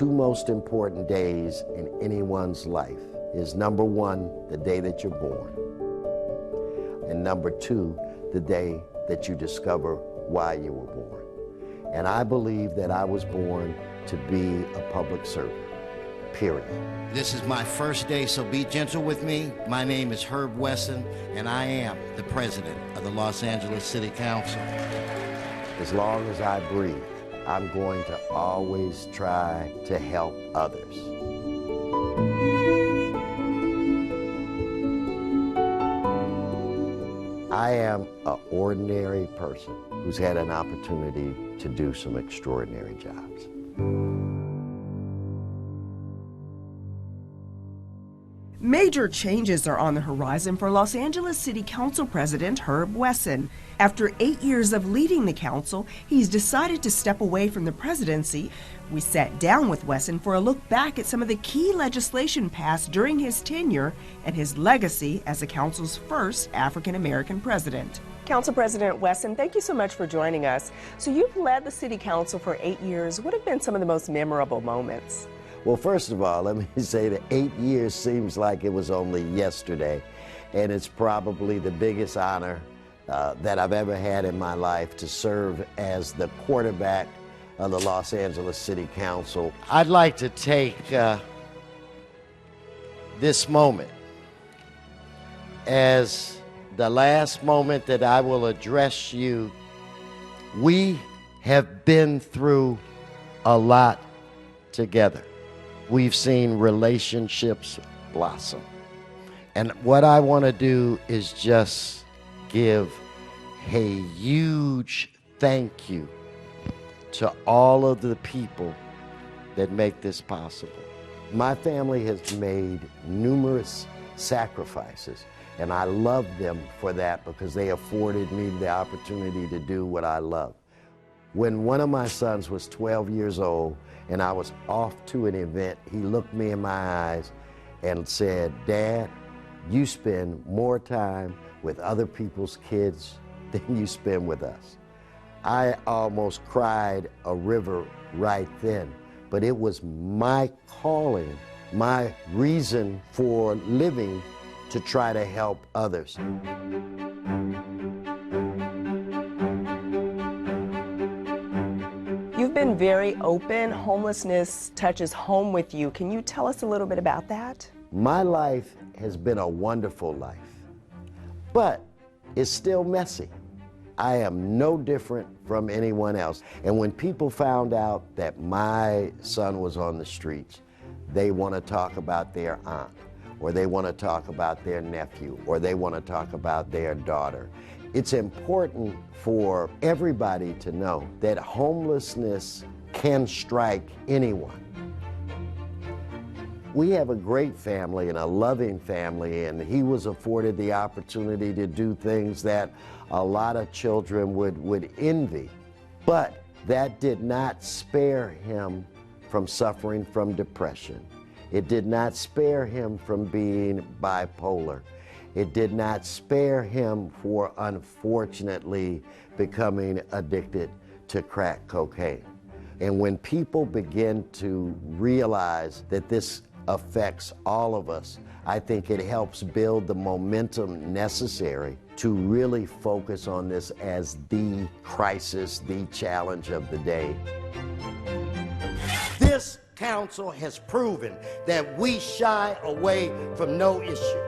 two most important days in anyone's life is number one, the day that you're born, and number two, the day that you discover why you were born. And I believe that I was born to be a public servant, period. This is my first day, so be gentle with me. My name is Herb Wesson, and I am the president of the Los Angeles City Council. As long as I breathe, I'm going to always try to help others. I am an ordinary person who's had an opportunity to do some extraordinary jobs. Major changes are on the horizon for Los Angeles City Council President Herb Wesson. After 8 years of leading the council, he's decided to step away from the presidency. We sat down with Wesson for a look back at some of the key legislation passed during his tenure and his legacy as the council's first African-American president. Council President Wesson, thank you so much for joining us. So you've led the City Council for 8 years. What have been some of the most memorable moments? Well, first of all, let me say that 8 years seems like it was only yesterday, and it's probably the biggest honor that I've ever had in my life to serve as the quarterback of the Los Angeles City Council. I'd like to take this moment as the last moment that I will address you. We have been through a lot together. We've seen relationships blossom. And what I want to do is just give a huge thank you to all of the people that make this possible. My family has made numerous sacrifices, and I love them for that because they afforded me the opportunity to do what I love. When one of my sons was 12 years old and I was off to an event, he looked me in my eyes and said, "Dad, you spend more time with other people's kids than you spend with us." I almost cried a river right then, but it was my calling, my reason for living to try to help others. You've been very open. Homelessness touches home with you. Can you tell us a little bit about that? My life has been a wonderful life, but it's still messy. I am no different from anyone else. And when people found out that my son was on the streets, they want to talk about their aunt, or they want to talk about their nephew, or they want to talk about their daughter. It's important for everybody to know that homelessness can strike anyone. We have a great family and a loving family, and he was afforded the opportunity to do things that a lot of children would envy. But that did not spare him from suffering from depression. It did not spare him from being bipolar. It did not spare him for, unfortunately, becoming addicted to crack cocaine. And when people begin to realize that this affects all of us, I think it helps build the momentum necessary to really focus on this as the crisis, the challenge of the day. This council has proven that we shy away from no issue.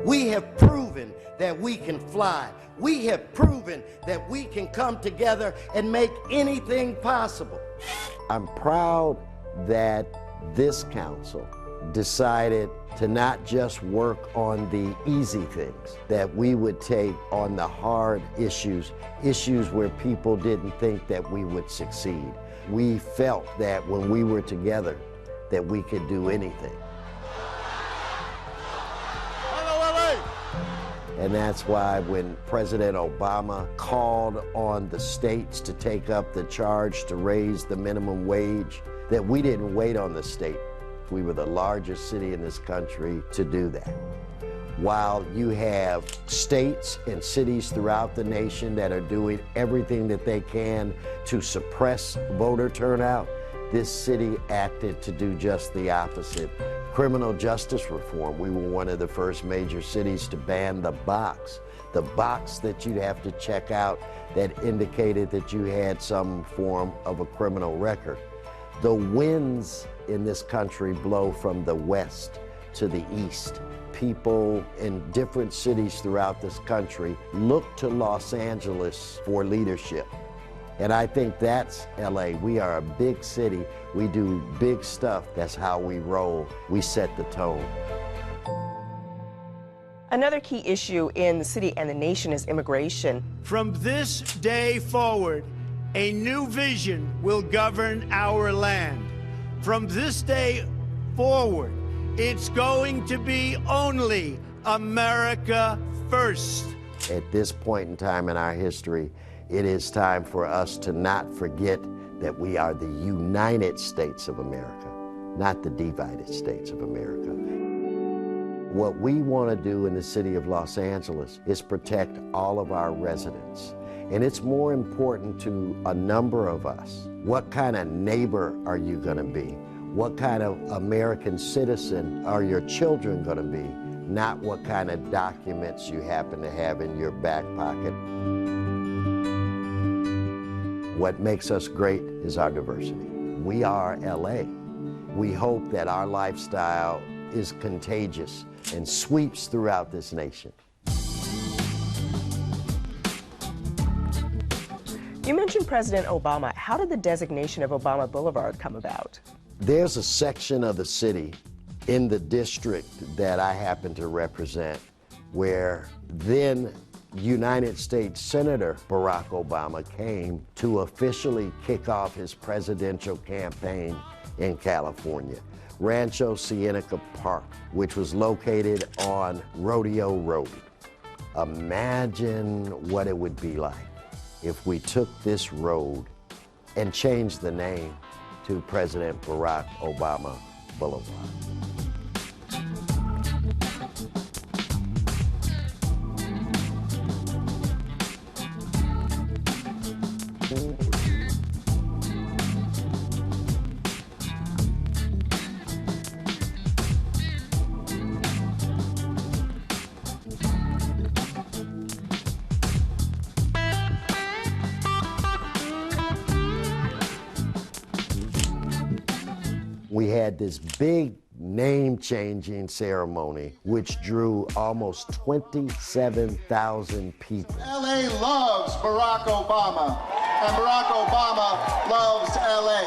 We have proven that we can fly. We have proven that we can come together and make anything possible. I'm proud that this council decided to not just work on the easy things, that we would take on the hard issues, issues where people didn't think that we would succeed. We felt that when we were together, that we could do anything. And that's why when President Obama called on the states to take up the charge to raise the minimum wage, that we didn't wait on the state. We were the largest city in this country to do that. While you have states and cities throughout the nation that are doing everything that they can to suppress voter turnout, this city acted to do just the opposite. Criminal justice reform, we were one of the first major cities to ban the box that you'd have to check out that indicated that you had some form of a criminal record. The winds in this country blow from the west to the east. People in different cities throughout this country look to Los Angeles for leadership. And I think that's LA. We are a big city. We do big stuff. That's how we roll. We set the tone. Another key issue in the city and the nation is immigration. From this day forward, a new vision will govern our land. From this day forward, it's going to be only America first. At this point in time in our history, it is time for us to not forget that we are the United States of America, not the divided States of America. What we want to do in the city of Los Angeles is protect all of our residents. And it's more important to a number of us. What kind of neighbor are you going to be? What kind of American citizen are your children going to be? Not what kind of documents you happen to have in your back pocket. What makes us great is our diversity. We are LA. We hope that our lifestyle is contagious and sweeps throughout this nation. You mentioned President Obama. How did the designation of Obama Boulevard come about? There's a section of the city in the district that I happen to represent where then United States Senator Barack Obama came to officially kick off his presidential campaign in California. Rancho Cienega Park, which was located on Rodeo Road. Imagine what it would be like if we took this road and changed the name to President Barack Obama Boulevard. We had this big name-changing ceremony, which drew almost 27,000 people. LA loves Barack Obama, and Barack Obama loves LA.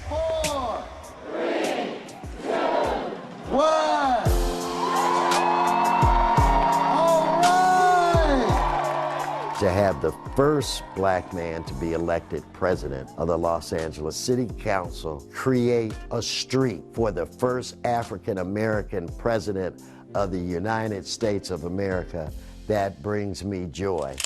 Four, three, two, one. To have the first black man to be elected president of the Los Angeles City Council, create a street for the first African-American president of the United States of America, that brings me joy.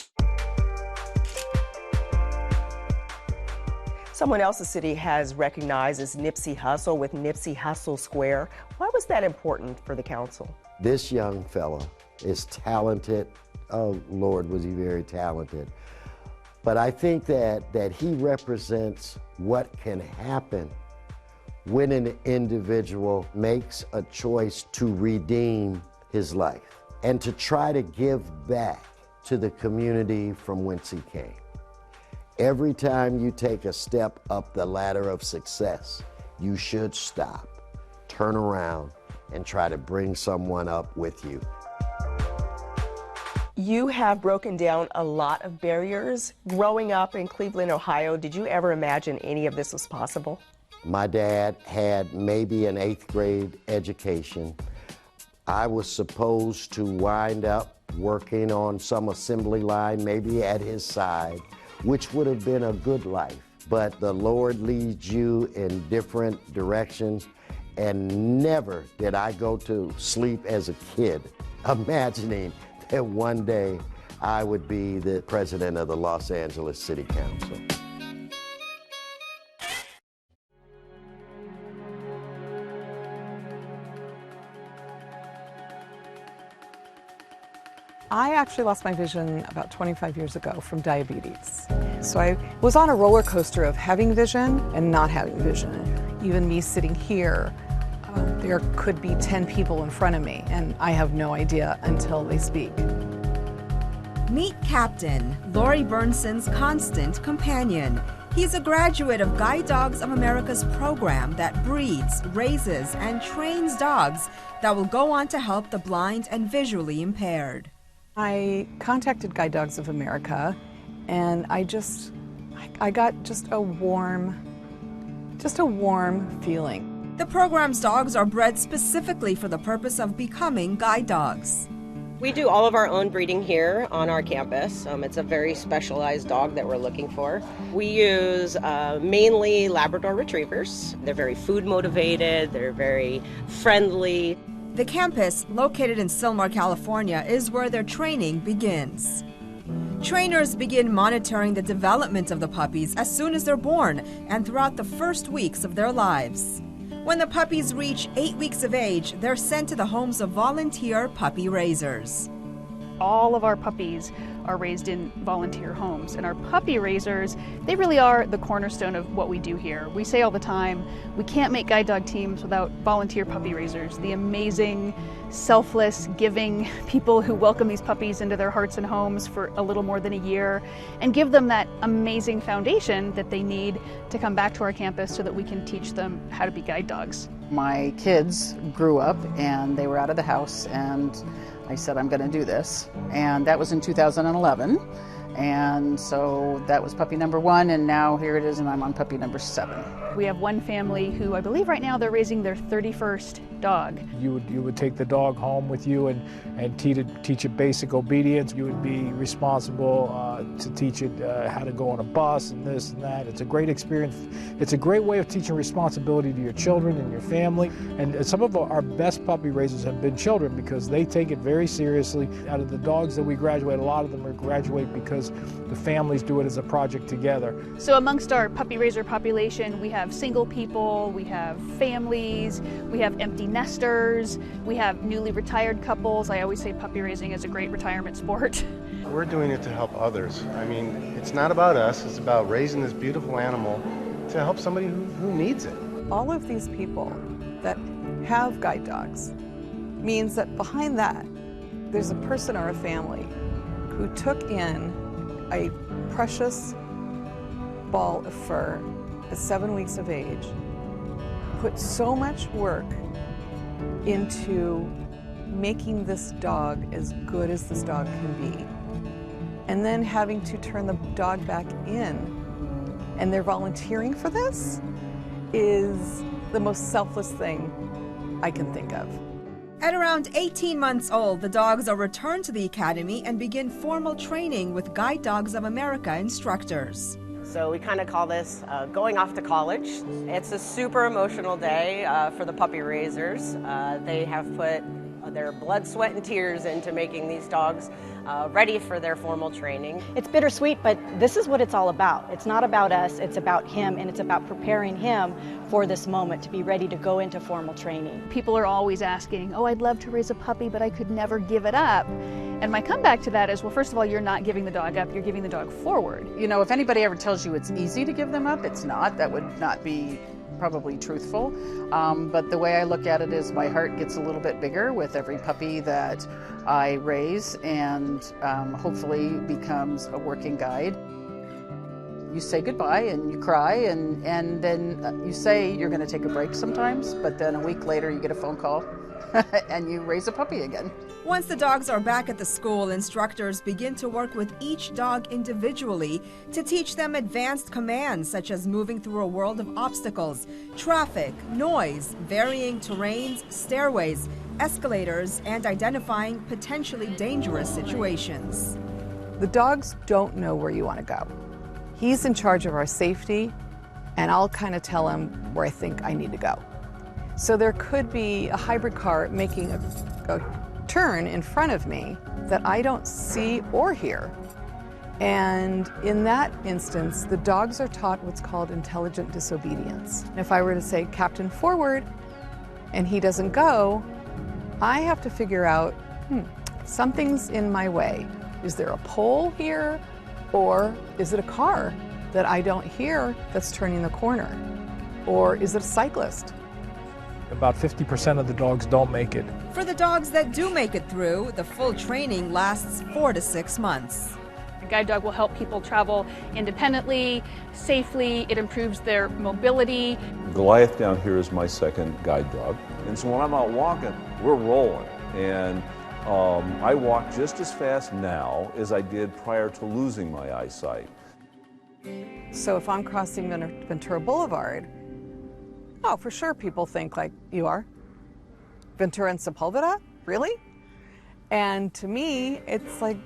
Someone else the city has recognized is Nipsey Hussle with Nipsey Hussle Square. Why was that important for the council? This young fella is talented. Oh, Lord, was he very talented. But I think that he represents what can happen when an individual makes a choice to redeem his life and to try to give back to the community from whence he came. Every time you take a step up the ladder of success, you should stop, turn around, and try to bring someone up with you. You have broken down a lot of barriers. Growing up in Cleveland, Ohio, did you ever imagine any of this was possible? My dad had maybe an 8th grade education. I was supposed to wind up working on some assembly line, maybe at his side, which would have been a good life. But the Lord leads you in different directions, and never did I go to sleep as a kid imagining that one day I would be the president of the Los Angeles City Council. I actually lost my vision about 25 years ago from diabetes. So I was on a roller coaster of having vision and not having vision. Even me sitting here, there could be 10 people in front of me, and I have no idea until they speak. Meet Captain, LORRI BERNSON's constant companion. He's a graduate of Guide Dogs of America's program that breeds, raises, and trains dogs that will go on to help the blind and visually impaired. I contacted Guide Dogs of America, and I got just a warm feeling. The program's dogs are bred specifically for the purpose of becoming guide dogs. We do all of our own breeding here on our campus. It's a very specialized dog that we're looking for. We use mainly Labrador Retrievers. They're very food motivated, they're very friendly. The campus, located in Sylmar, California, is where their training begins. Trainers begin monitoring the development of the puppies as soon as they're born and throughout the first weeks of their lives. When the puppies reach 8 weeks of age, they're sent to the homes of volunteer puppy raisers. All of our puppies are raised in volunteer homes, and our puppy raisers, they really are the cornerstone of what we do here. We say all the time, we can't make guide dog teams without volunteer puppy raisers, the amazing, selfless, giving people who welcome these puppies into their hearts and homes for a little more than a year and give them that amazing foundation that they need to come back to our campus so that we can teach them how to be guide dogs. My kids grew up and they were out of the house, and I said, I'm going to do this. And that was in 2011. And so that was puppy number 1, and now here it is, and I'm on puppy number 7. We have one family who I believe right now they're raising their 31st dog. You would take the dog home with you and teach it basic obedience. You would be responsible to teach it how to go on a bus and this and that. It's a great experience. It's a great way of teaching responsibility to your children and your family. And some of our best puppy raisers have been children because they take it very seriously. Out of the dogs that we graduate, a lot of them graduate because the families do it as a project together. So amongst our puppy raiser population, we have single people, we have families, we have empty nesters, we have newly retired couples. I always say puppy raising is a great retirement sport. We're doing it to help others. I mean, it's not about us, it's about raising this beautiful animal to help somebody who needs it. All of these people that have guide dogs means that behind that, there's a person or a family who took in a precious ball of fur at 7 weeks of age, put so much work into making this dog as good as this dog can be, and then having to turn the dog back in, and they're volunteering for this, is the most selfless thing I can think of. At around 18 months old, the dogs are returned to the academy and begin formal training with Guide Dogs of America instructors. So we kind of call this going off to college. It's a super emotional day for the puppy raisers. They have put their blood, sweat, and tears into making these dogs ready for their formal training. It's bittersweet, but this is what it's all about. It's not about us, it's about him, and it's about preparing him for this moment to be ready to go into formal training. People are always asking, oh, I'd love to raise a puppy, but I could never give it up. And my comeback to that is, well, first of all, you're not giving the dog up, you're giving the dog forward. You know, if anybody ever tells you it's easy to give them up, it's not. That would not be probably truthful. But the way I look at it is my heart gets a little bit bigger with every puppy that I raise, and hopefully becomes a working guide. You say goodbye and you cry, and then you say you're going to take a break sometimes, but then a week later you get a phone call and you raise a puppy again. Once the dogs are back at the school, instructors begin to work with each dog individually to teach them advanced commands such as moving through a world of obstacles, traffic, noise, varying terrains, stairways, escalators, and identifying potentially dangerous situations. The dogs don't know where you want to go. He's in charge of our safety, and I'll kind of tell him where I think I need to go. So there could be a hybrid car making a turn in front of me that I don't see or hear. And in that instance, the dogs are taught what's called intelligent disobedience. If I were to say, Captain, forward, and he doesn't go, I have to figure out, Something's in my way. Is there a pole here, or is it a car that I don't hear that's turning the corner? Or is it a cyclist? About 50% of the dogs don't make it. For the dogs that do make it through, the full training lasts 4 to 6 months. A guide dog will help people travel independently, safely. It improves their mobility. Goliath down here is my second guide dog. And so when I'm out walking, we're rolling. And I walk just as fast now as I did prior to losing my eyesight. So if I'm crossing Ventura Boulevard, oh, for sure people think like, you are? Ventura and Sepulveda? Really? And to me, it's like,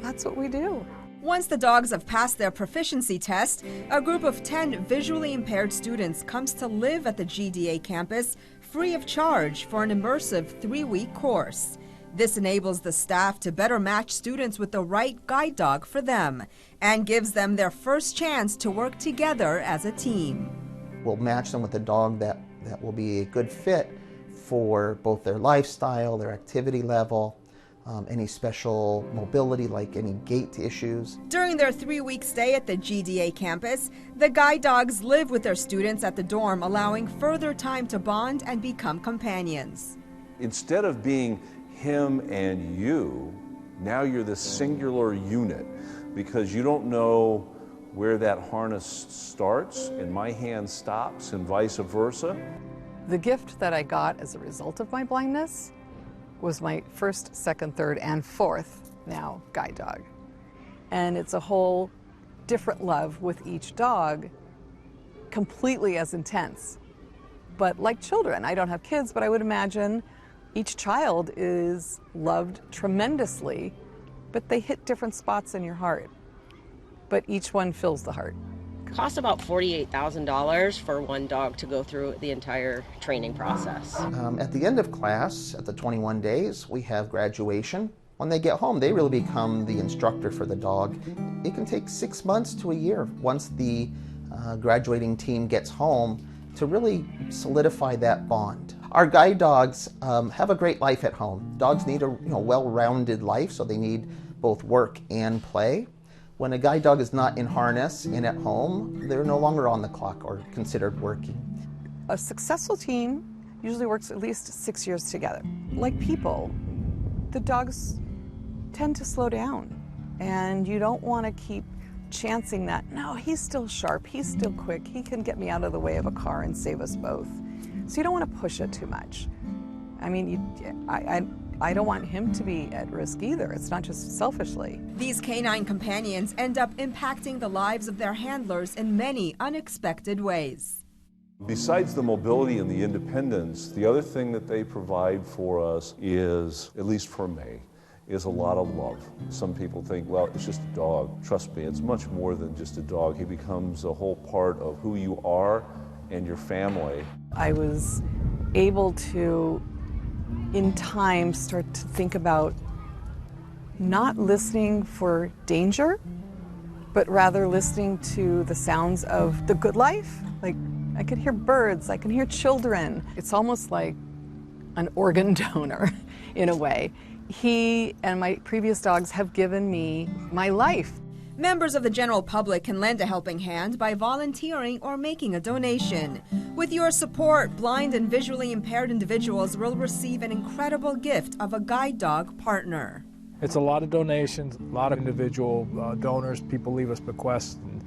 that's what we do. Once the dogs have passed their proficiency test, a group of 10 visually impaired students comes to live at the GDA campus free of charge for an immersive 3-week course. This enables the staff to better match students with the right guide dog for them and gives them their first chance to work together as a team. We'll match them with a dog that will be a good fit for both their lifestyle, their activity level, any special mobility like any gait issues. During their 3-week stay at the GDA campus, the guide dogs live with their students at the dorm, allowing further time to bond and become companions. Instead of being him and you, now you're this singular unit because you don't know where that harness starts and my hand stops and vice versa. The gift that I got as a result of my blindness was my first, second, third, and fourth now guide dog. And it's a whole different love with each dog, completely as intense. But like children, I don't have kids, but I would imagine each child is loved tremendously, but they hit different spots in your heart. But each one fills the heart. It costs about $48,000 for one dog to go through the entire training process. At the end of class, at the 21 days, we have graduation. When they get home, they really become the instructor for the dog. It can take 6 months to a year once the graduating team gets home to really solidify that bond. Our guide dogs have a great life at home. Dogs need a well-rounded life, so they need both work and play. When a guide dog is not in harness and at home, they're no longer on the clock or considered working. A successful team usually works at least 6 years together. Like people, the dogs tend to slow down, and you don't want to keep chancing that, no, he's still sharp, he's still quick, he can get me out of the way of a car and save us both. So you don't want to push it too much. I mean, I don't want him to be at risk either. It's not just selfishly. These canine companions end up impacting the lives of their handlers in many unexpected ways. Besides the mobility and the independence, the other thing that they provide for us is, at least for me, is a lot of love. Some people think, well, it's just a dog. Trust me, it's much more than just a dog. He becomes a whole part of who you are and your family. I was able to, in time, start to think about not listening for danger, but rather listening to the sounds of the good life. Like, I could hear birds, I can hear children. It's almost like an organ donor in a way. He and my previous dogs have given me my life. Members of the general public can lend a helping hand by volunteering or making a donation. With your support, blind and visually impaired individuals will receive an incredible gift of a guide dog partner. It's a lot of donations, a lot of individual donors, people leave us bequests, and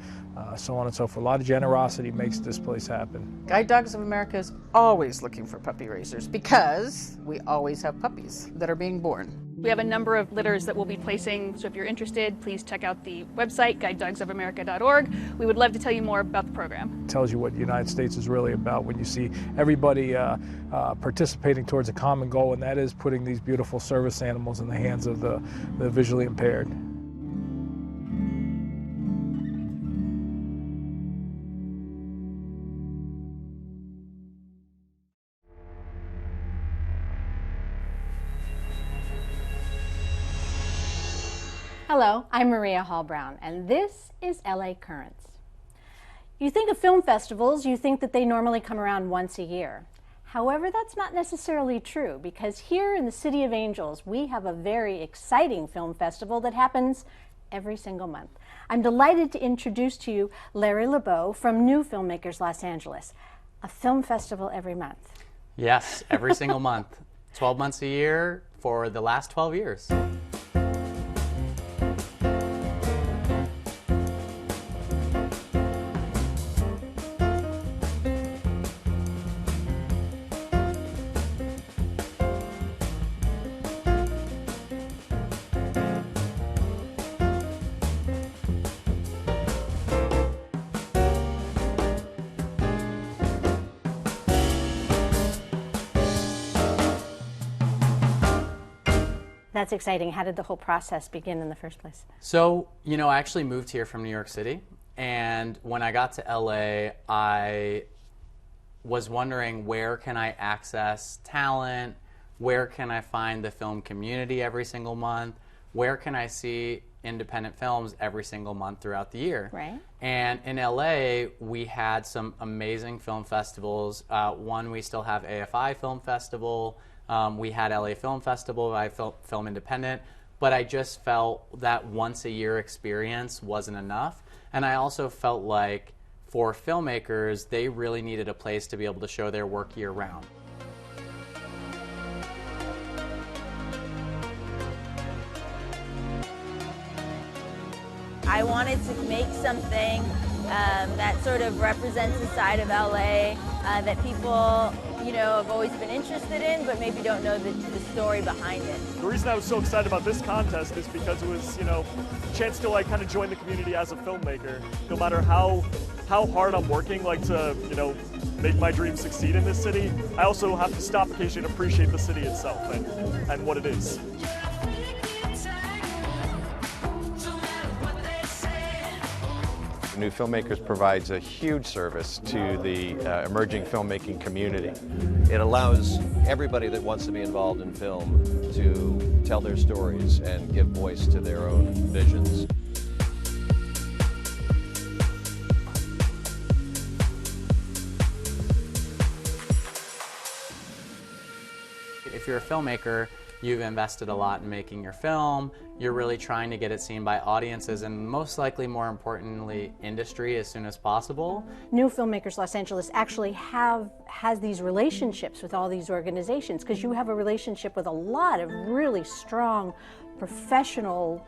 so on and so forth. A lot of generosity makes this place happen. Guide Dogs of America is always looking for puppy raisers because we always have puppies that are being born. We have a number of litters that we'll be placing, so if you're interested, please check out the website, guidedogsofamerica.org. We would love to tell you more about the program. It tells you what the United States is really about when you see everybody participating towards a common goal, and that is putting these beautiful service animals in the hands of the visually impaired. Hello, I'm Maria Hall Brown, and this is LA Currents. You think of film festivals, you think that they normally come around once a year. However, that's not necessarily true, because here in the City of Angels, we have a very exciting film festival that happens every single month. I'm delighted to introduce to you Larry LeBeau from New Filmmakers Los Angeles. A film festival every month. Yes, every single month. 12 months a year for the last 12 years. That's exciting. How did the whole process begin in the first place? So, you know, I actually moved here from New York City, and when I got to LA, I was wondering, where can I access talent? Where can I find the film community every single month? Where can I see independent films every single month throughout the year? Right. And in LA, we had some amazing film festivals. One, we still have AFI Film Festival. We had LA Film Festival, I Film Independent, but I just felt that once a year experience wasn't enough. And I also felt like for filmmakers, they really needed a place to be able to show their work year round. I wanted to make something that sort of represents the side of LA that people, you know, have always been interested in, but maybe don't know the story behind it. The reason I was so excited about this contest is because it was, you know, a chance to like kind of join the community as a filmmaker. No matter how hard I'm working, like to, you know, make my dream succeed in this city, I also have to stop occasionally and appreciate the city itself and what it is. New Filmmakers provides a huge service to the emerging filmmaking community. It allows everybody that wants to be involved in film to tell their stories and give voice to their own visions. If you're a filmmaker, you've invested a lot in making your film. You're really trying to get it seen by audiences and most likely, more importantly, industry as soon as possible. New Filmmakers Los Angeles actually has these relationships with all these organizations, because you have a relationship with a lot of really strong professional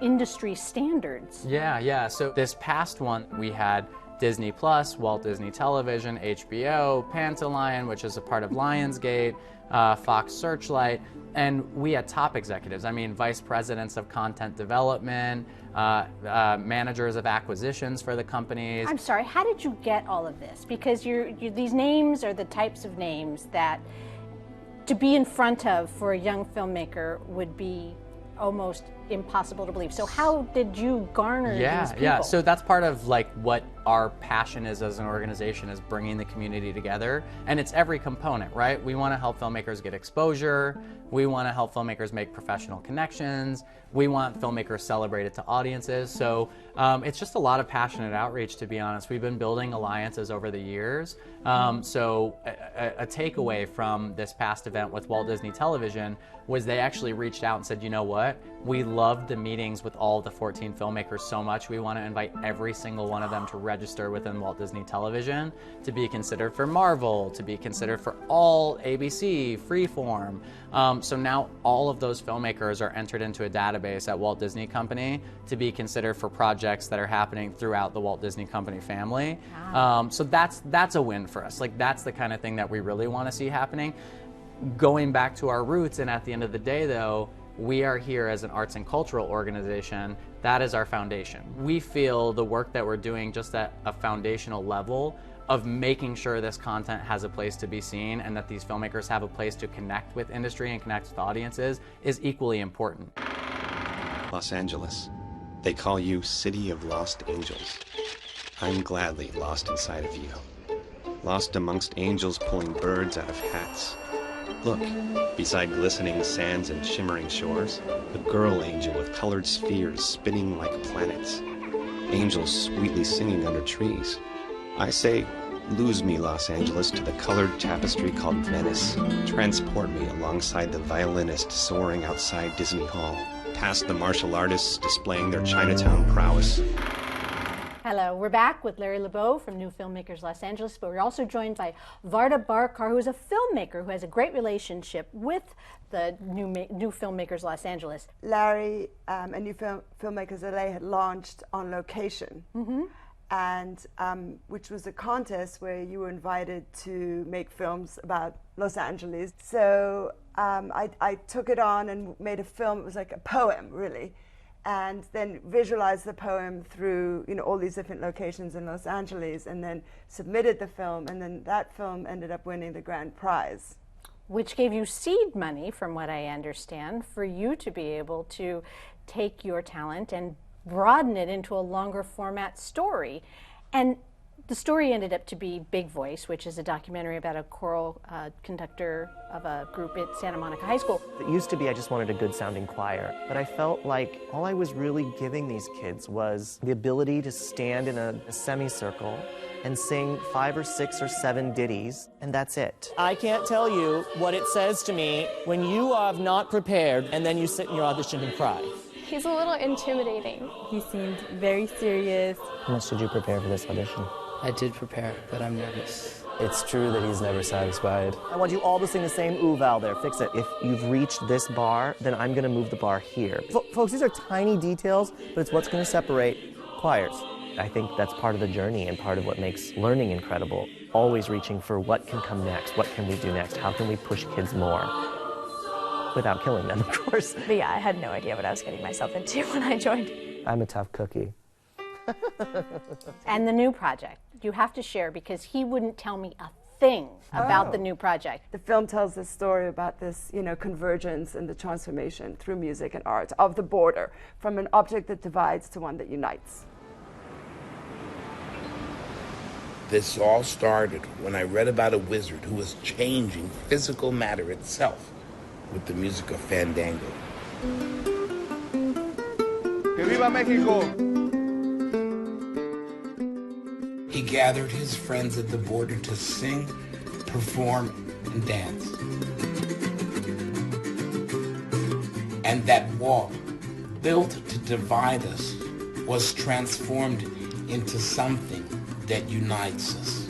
industry standards. Yeah. So this past one, we had Disney Plus, Walt Disney Television, HBO, Pantolion, which is a part of Lionsgate, Fox Searchlight, and we had top executives. I mean, vice presidents of content development, managers of acquisitions for the companies. I'm sorry, how did you get all of this? Because these names are the types of names that to be in front of for a young filmmaker would be almost impossible to believe. So how did you garner these people? Yeah, so that's part of like what our passion is as an organization, is bringing the community together, and it's every component, right? We want to help filmmakers get exposure, we want to help filmmakers make professional connections, we want filmmakers celebrated to audiences, so it's just a lot of passionate outreach, to be honest. We've been building alliances over the years, so a takeaway from this past event with Walt Disney Television was they actually reached out and said, you know what, we loved the meetings with all the 14 filmmakers so much, we want to invite every single one of them to register within Walt Disney Television, to be considered for Marvel, to be considered for all ABC, Freeform. So now all of those filmmakers are entered into a database at Walt Disney Company to be considered for projects that are happening throughout the Walt Disney Company family. Wow. So that's a win for us. Like, that's the kind of thing that we really want to see happening. Going back to our roots, and at the end of the day though, we are here as an arts and cultural organization. That is our foundation. We feel the work that we're doing just at a foundational level of making sure this content has a place to be seen and that these filmmakers have a place to connect with industry and connect with audiences is equally important. Los Angeles. They call you City of Lost Angels. I'm gladly lost inside of you. Lost amongst angels pulling birds out of hats. Look, beside glistening sands and shimmering shores, a girl angel with colored spheres spinning like planets. Angels sweetly singing under trees. I say, Lose me, Los Angeles, to the colored tapestry called Venice. Transport me alongside the violinist soaring outside Disney Hall, past the martial artists displaying their Chinatown prowess. Hello, we're back with Larry LeBeau from New Filmmakers Los Angeles, but we're also joined by Varda Barkar, who is a filmmaker who has a great relationship with the New Filmmakers Los Angeles. Larry and New Filmmakers LA had launched On Location, and which was a contest where you were invited to make films about Los Angeles. So I took it on and made a film. It was like a poem, really. And then visualized the poem through, you know, all these different locations in Los Angeles, and then submitted the film, and then that film ended up winning the grand prize. Which gave you seed money, from what I understand, for you to be able to take your talent and broaden it into a longer format story. And the story ended up to be Big Voice, which is a documentary about a choral conductor of a group at Santa Monica High School. It used to be I just wanted a good sounding choir, but I felt like all I was really giving these kids was the ability to stand in a semicircle and sing 5 or 6 or 7 ditties, and that's it. I can't tell you what it says to me when you are not prepared and then you sit in your audition and cry. He's a little intimidating. He seemed very serious. How much did you prepare for this audition? I did prepare, but I'm nervous. It's true that he's never satisfied. I want you all to sing the same ooh vowel there. Fix it. If you've reached this bar, then I'm going to move the bar here. Folks, these are tiny details, but it's what's going to separate choirs. I think that's part of the journey and part of what makes learning incredible. Always reaching for what can come next, what can we do next, how can we push kids more? Without killing them, of course. But yeah, I had no idea what I was getting myself into when I joined. I'm a tough cookie. And the new project, you have to share, because he wouldn't tell me a thing about the new project. The film tells this story about this, you know, convergence and the transformation through music and art of the border, from an object that divides to one that unites. This all started when I read about a wizard who was changing physical matter itself with the music of Fandango. Que viva Mexico! He gathered his friends at the border to sing, perform, and dance. And that wall, built to divide us, was transformed into something that unites us.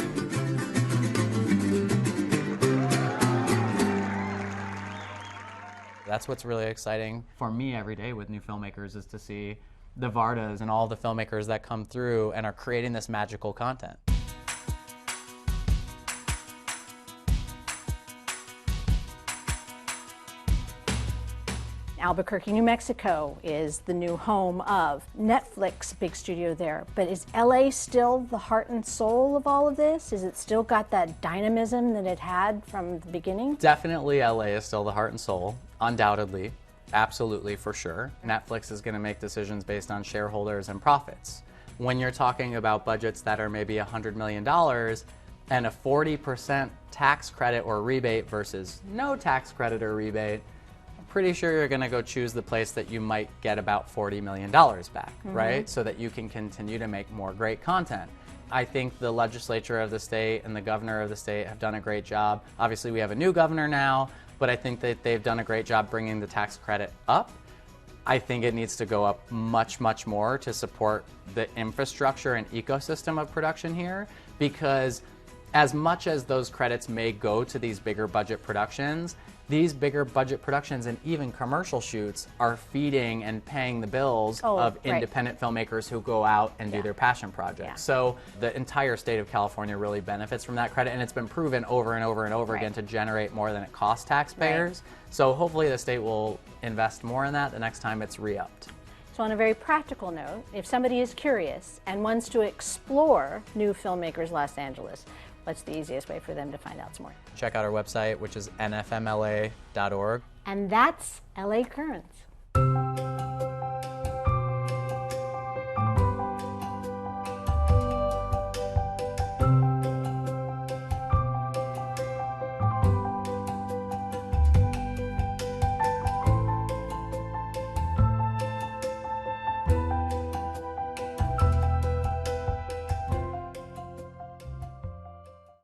That's what's really exciting for me every day with New Filmmakers, is to see the Vardas and all the filmmakers that come through and are creating this magical content. Albuquerque, New Mexico is the new home of Netflix, big studio there. But is LA still the heart and soul of all of this? Is it still got that dynamism that it had from the beginning? Definitely LA is still the heart and soul, undoubtedly. Absolutely, for sure. Netflix is going to make decisions based on shareholders and profits. When you're talking about budgets that are maybe $100 million and a 40% tax credit or rebate versus no tax credit or rebate, I'm pretty sure you're going to go choose the place that you might get about $40 million back, right? So that you can continue to make more great content. I think the legislature of the state and the governor of the state have done a great job. Obviously, we have a new governor now, but I think that they've done a great job bringing the tax credit up. I think it needs to go up much, much more to support the infrastructure and ecosystem of production here, because as much as those credits may go to these bigger budget productions, these bigger budget productions and even commercial shoots are feeding and paying the bills of independent filmmakers who go out and do their passion projects. So the entire state of California really benefits from that credit, and it's been proven over and over and over again to generate more than it costs taxpayers. So hopefully the state will invest more in that the next time it's re-upped. So on a very practical note, if somebody is curious and wants to explore New Filmmakers Los Angeles, what's the easiest way for them to find out some more? Check out our website, which is nfmla.org. And that's LA Currents.